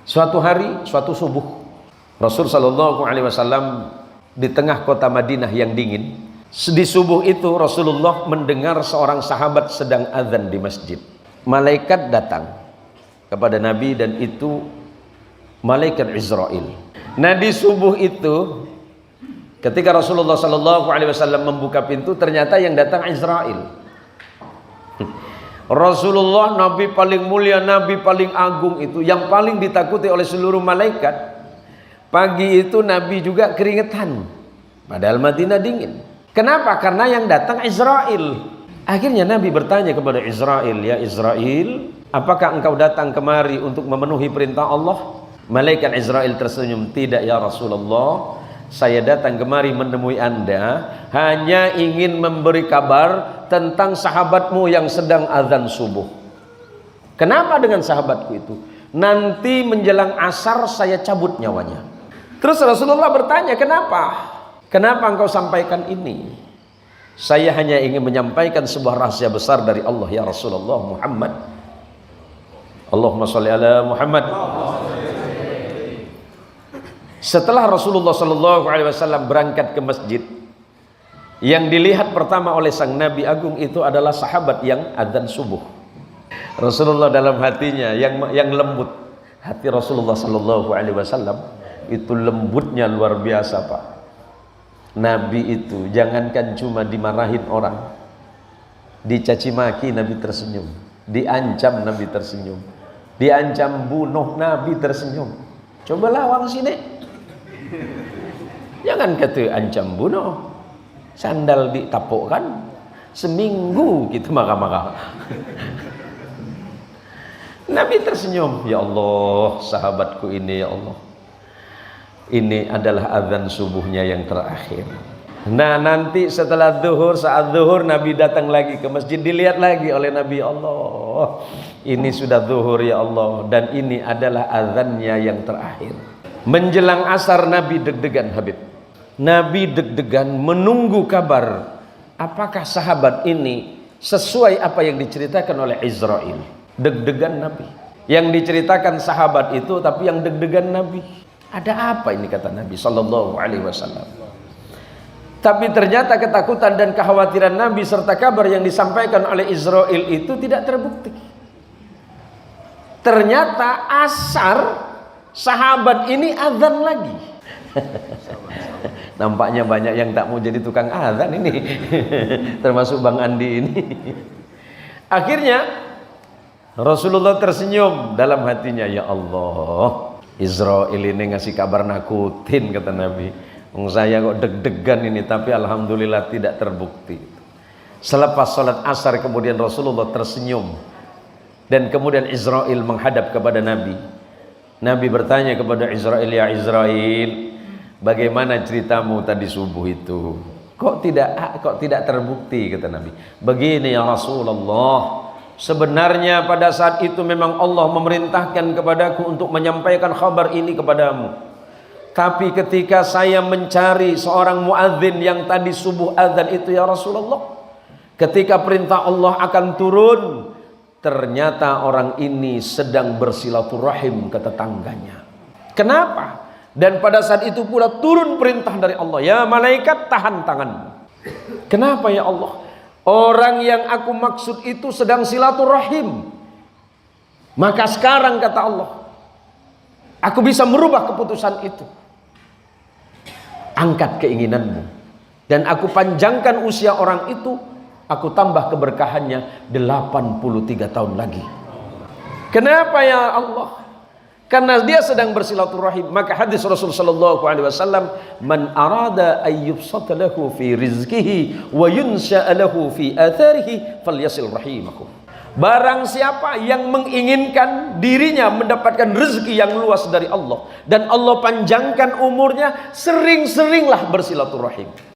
Suatu hari, suatu subuh, Rasul Shallallahu Alaihi Wasallam di tengah kota Madinah yang dingin. Di subuh itu Rasulullah mendengar seorang sahabat sedang azan di masjid. Malaikat datang kepada Nabi dan itu malaikat Israel. Nah di subuh itu, ketika Rasulullah Shallallahu Alaihi Wasallam membuka pintu, ternyata yang datang Israel. Rasulullah, Nabi paling mulia, Nabi paling agung itu, yang paling ditakuti oleh seluruh malaikat. Pagi itu Nabi juga keringetan, padahal Madinah dingin. Kenapa? Karena yang datang Israel. Akhirnya Nabi bertanya kepada Israel, ya Israel, apakah engkau datang kemari untuk memenuhi perintah Allah? Malaikat Israel tersenyum, tidak ya Rasulullah, saya datang kemari menemui anda hanya ingin memberi kabar tentang sahabatmu yang sedang azan subuh. Kenapa dengan sahabatku itu? Nanti menjelang asar saya cabut nyawanya. Terus Rasulullah bertanya, kenapa? Kenapa engkau sampaikan ini? Saya hanya ingin menyampaikan sebuah rahasia besar dari Allah ya Rasulullah Muhammad. Allahumma sholli ala Muhammad. Setelah Rasulullah Shallallahu Alaihi Wasallam berangkat ke masjid, yang dilihat pertama oleh sang Nabi Agung itu adalah sahabat yang adzan subuh. Rasulullah dalam hatinya yang lembut. Hati Rasulullah Shallallahu Alaihi Wasallam itu lembutnya luar biasa, Pak. Nabi itu jangankan cuma dimarahin orang, dicaci maki Nabi tersenyum, diancam Nabi tersenyum, diancam bunuh Nabi tersenyum. Coba lawang sini. Jangan kata ancam bunuh, sandal ditapukkan seminggu gitu marah-marah. Nabi tersenyum, ya Allah, sahabatku ini ya Allah, ini adalah azan subuhnya yang terakhir. Nah nanti setelah zuhur, saat zuhur Nabi datang lagi ke masjid, dilihat lagi oleh Nabi, Allah, ini sudah zuhur ya Allah, dan ini adalah azannya yang terakhir. Menjelang asar Nabi deg-degan, Habib. Nabi deg-degan menunggu kabar apakah sahabat ini sesuai apa yang diceritakan oleh Israel. Deg-degan Nabi. Yang diceritakan sahabat itu, tapi yang deg-degan Nabi. Ada apa ini, kata Nabi Sallallahu Alaihi Wasallam. Tapi ternyata ketakutan dan kekhawatiran Nabi serta kabar yang disampaikan oleh Israel itu tidak terbukti. Ternyata asar sahabat ini azan lagi. Nampaknya banyak yang tak mau jadi tukang azan ini. Termasuk Bang Andi ini. Akhirnya Rasulullah tersenyum dalam hatinya, ya Allah, Israel ini ngasih kabar nakutin, kata Nabi. Saya kok deg-degan ini, tapi alhamdulillah tidak terbukti. Selepas sholat asar kemudian Rasulullah tersenyum, dan kemudian Israel menghadap kepada Nabi. Nabi bertanya kepada Israel, ya Israel, bagaimana ceritamu tadi subuh itu? Kok tidak terbukti, kata Nabi. Begini ya Rasulullah, sebenarnya pada saat itu memang Allah memerintahkan kepadaku untuk menyampaikan kabar ini kepadamu. Tapi ketika saya mencari seorang muadzin yang tadi subuh azan itu ya Rasulullah, ketika perintah Allah akan turun, ternyata orang ini sedang bersilaturahim ke tetangganya. Kenapa? Dan pada saat itu pula turun perintah dari Allah, ya malaikat tahan tanganmu. Kenapa ya Allah? Orang yang aku maksud itu sedang silaturahim. Maka sekarang kata Allah, aku bisa merubah keputusan itu. Angkat keinginanmu, dan aku panjangkan usia orang itu, aku tambah keberkahannya 83 tahun lagi. Kenapa ya Allah? Karena dia sedang bersilaturahim. Maka hadis Rasul sallallahu alaihi wasallam, man arada ayyubsata lahu fi rizqihi wa yunsha'a lahu fi atharihi falyasil rahimahu. Barang siapa yang menginginkan dirinya mendapatkan rezeki yang luas dari Allah dan Allah panjangkan umurnya, sering-seringlah bersilaturahim.